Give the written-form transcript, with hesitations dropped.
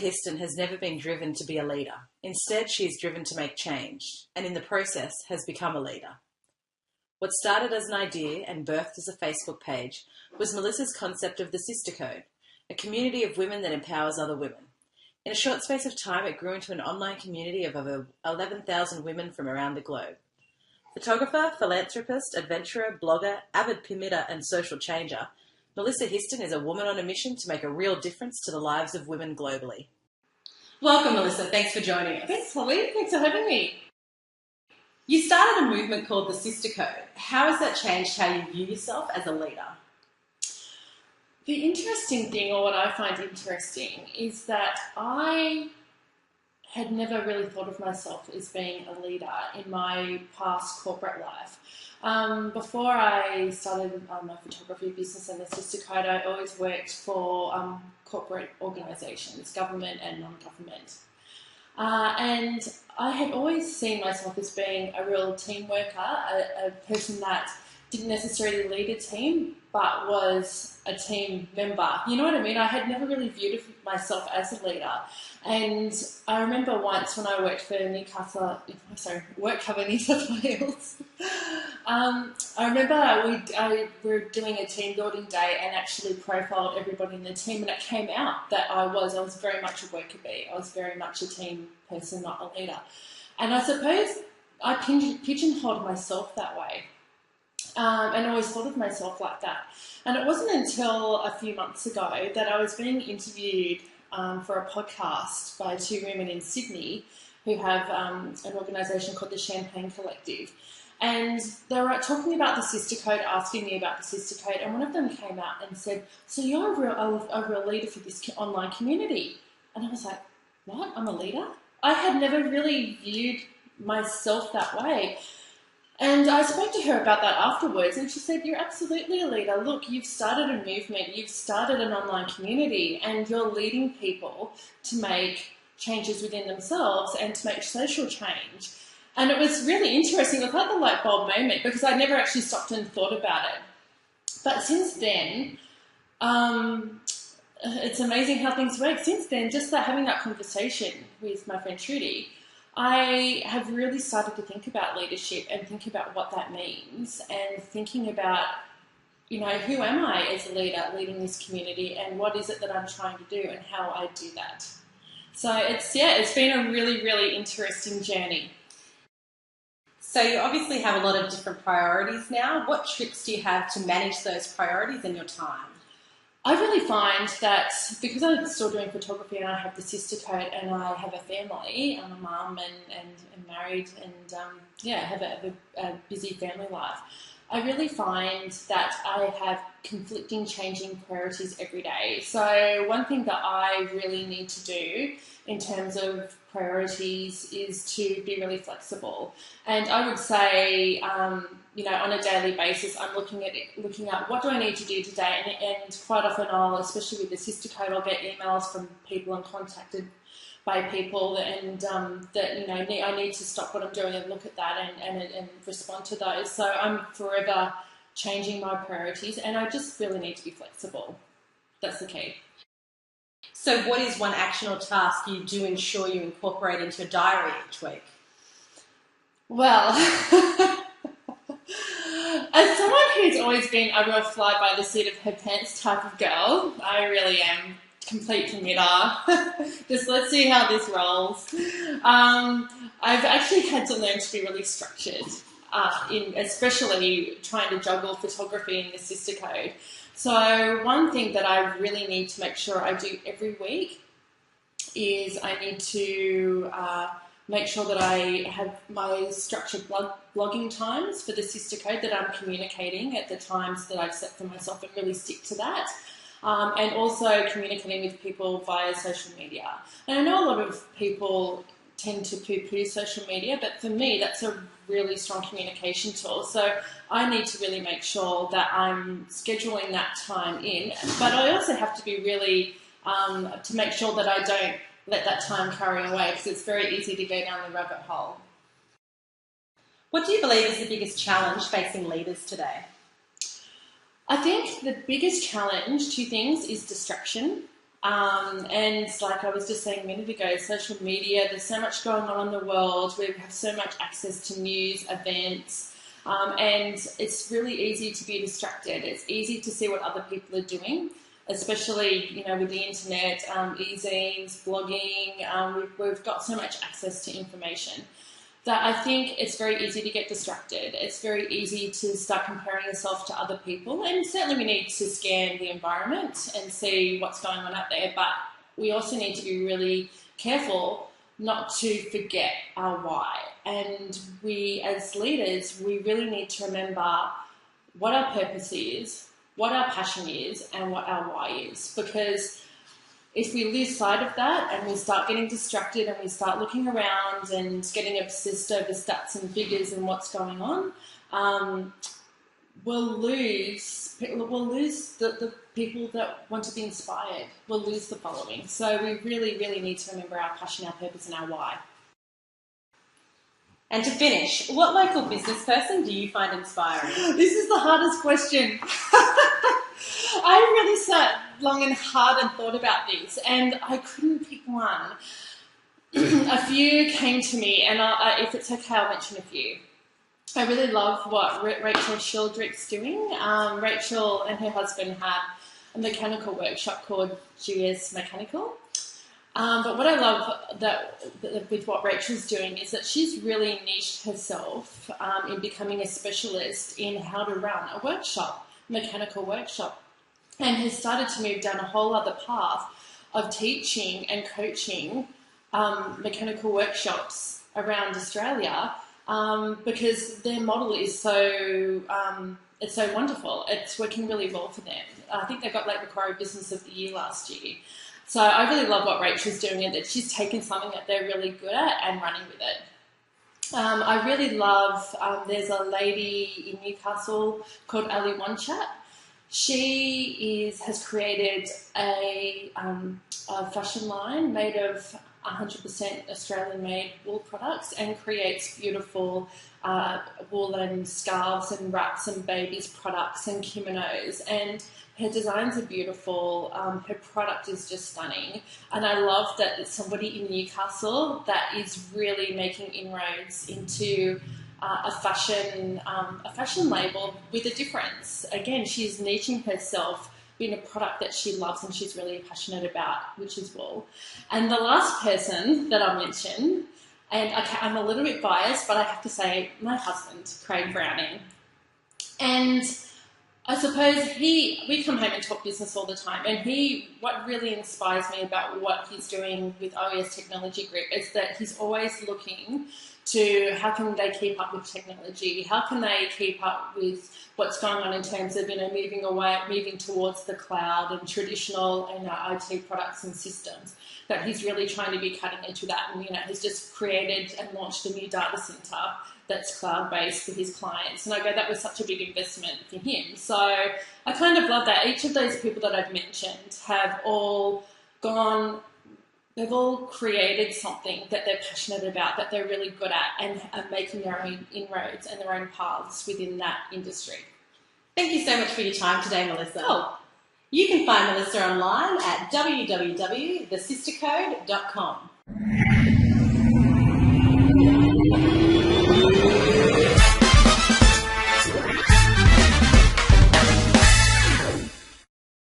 Histon has never been driven to be a leader. Instead, she is driven to make change, and in the process has become a leader. What started as an idea and birthed as a Facebook page was Melissa's concept of the Sister Code, a community of women that empowers other women. In a short space of time, it grew into an online community of over 11,000 women from around the globe. Photographer, philanthropist, adventurer, blogger, avid permitter, and social changer, Melissa Histon is a woman on a mission to make a real difference to the lives of women globally. Welcome, Melissa. Thanks for joining us. Thanks, Holly. Thanks for having me. You started a movement called the Sister Code. How has that changed how you view yourself as a leader? The interesting thing, or what I find interesting, is that I had never really thought of myself as being a leader in my past corporate life. Before I started my photography business and the Sister Code, I always worked for corporate organisations, government and non-government. And I had always seen myself as being a real team worker, a person that didn't necessarily lead a team, but was a team member. You know what I mean? I had never really viewed myself as a leader. And I remember once when I worked for Work Cover New South Wales, I remember we were doing a team building day and actually profiled everybody in the team, and it came out that I was very much a worker bee. I was very much a team person, not a leader. And I suppose I pigeonholed myself that way. And always thought of myself like that. And it wasn't until a few months ago that I was being interviewed for a podcast by two women in Sydney who have an organisation called the Champagne Collective. And they were talking about the Sister Code, asking me about the Sister Code, and one of them came out and said, "So you're a real leader for this online community?" And I was like, "What? I'm a leader?" I had never really viewed myself that way. And I spoke to her about that afterwards, and she said, "You're absolutely a leader. Look, you've started a movement, you've started an online community, and you're leading people to make changes within themselves and to make social change." And it was really interesting. It was like the light bulb moment, because I never actually stopped and thought about it. But since then, it's amazing how things work. Since then, just having that conversation with my friend Trudy, I have really started to think about leadership and think about what that means, and thinking about, who am I as a leader leading this community, and what is it that I'm trying to do and how I do that. So it's been a really, really interesting journey. So you obviously have a lot of different priorities now. What tricks do you have to manage those priorities in your time? I really find that because I'm still doing photography and I have the Sister Code and I have a family, I'm a mum and married and have a busy family life, I really find that I have conflicting, changing priorities every day. So one thing that I really need to do in terms of priorities is to be really flexible. And I would say, on a daily basis, I'm looking at what do I need to do today, and quite often especially with the Sister Code, I'll get emails from people and contacted by people, and I need to stop what I'm doing and look at that and respond to those. So I'm forever changing my priorities, and I just really need to be flexible. That's the key. So what is one action or task you do ensure you incorporate into your diary each week? Well, as someone who's always been a real fly by the seat of her pants type of girl, I really am complete committer. Just let's see how this rolls. I've actually had to learn to be really structured, especially trying to juggle photography and the Sister Code. So one thing that I really need to make sure I do every week is I need to make sure that I have my structured blogging times for the Sister Code, that I'm communicating at the times that I've set for myself, and really stick to that. And also communicating with people via social media. And I know a lot of people tend to poo-poo social media, but for me, that's a really strong communication tool. So I need to really make sure that I'm scheduling that time in, but I also have to be really, to make sure that I don't let that time carry away, because it's very easy to go down the rabbit hole. What do you believe is the biggest challenge facing leaders today? I think the biggest challenge, two things, is distraction. And like I was just saying a minute ago, social media, there's so much going on in the world. We have so much access to news, events, and it's really easy to be distracted. It's easy to see what other people are doing, especially, you know, with the internet, e-zines, blogging. We've got so much access to information that I think it's very easy to get distracted. It's very easy to start comparing yourself to other people, and certainly we need to scan the environment and see what's going on out there, but we also need to be really careful not to forget our why. And we as leaders, we really need to remember what our purpose is, what our passion is, and what our why is, because if we lose sight of that and we start getting distracted and we start looking around and getting obsessed over stats and figures and what's going on, we'll lose the people that want to be inspired. We'll lose the following. So we really, really need to remember our passion, our purpose, and our why. And to finish, what local business person do you find inspiring? This is the hardest question. I really sat long and hard and thought about this, and I couldn't pick one. A few came to me, and if it's okay, I'll mention a few. I really love what Rachel Shildrick's doing. Rachel and her husband have a mechanical workshop called GS Mechanical. But what I love with what Rachel's doing is that she's really niched herself in becoming a specialist in how to run a workshop, mechanical workshop, and has started to move down a whole other path of teaching and coaching mechanical workshops around Australia because their model is so it's so wonderful. It's working really well for them. I think they got Lake Macquarie Business of the Year last year. So I really love what Rachel's doing, and that she's taken something that they're really good at and running with it. I really love, there's a lady in Newcastle called Ali Wanchat. She has created a fashion line made of 100% Australian-made wool products and creates beautiful woolen scarves and wraps and babies' products and kimonos. And her designs are beautiful. Her product is just stunning. And I love that it's somebody in Newcastle that is really making inroads into a fashion label with a difference. Again, she's niching herself in a product that she loves and she's really passionate about, which is wool. And the last person that I'll mention, and I'm a little bit biased, but I have to say my husband, Craig Browning. And I suppose we come home and talk business all the time, and what really inspires me about what he's doing with OES Technology Group is that he's always looking to how can they keep up with technology, how can they keep up with what's going on in terms of, moving towards the cloud and traditional IT products and systems, that he's really trying to be cutting edge with that. And, he's just created and launched a new data center that's cloud-based for his clients. And I go, that was such a big investment for him. So I kind of love that. Each of those people that I've mentioned have all they've all created something that they're passionate about, that they're really good at, and are making their own inroads and their own paths within that industry. Thank you so much for your time today, Melissa. Oh. You can find Melissa online at www.thesistercode.com.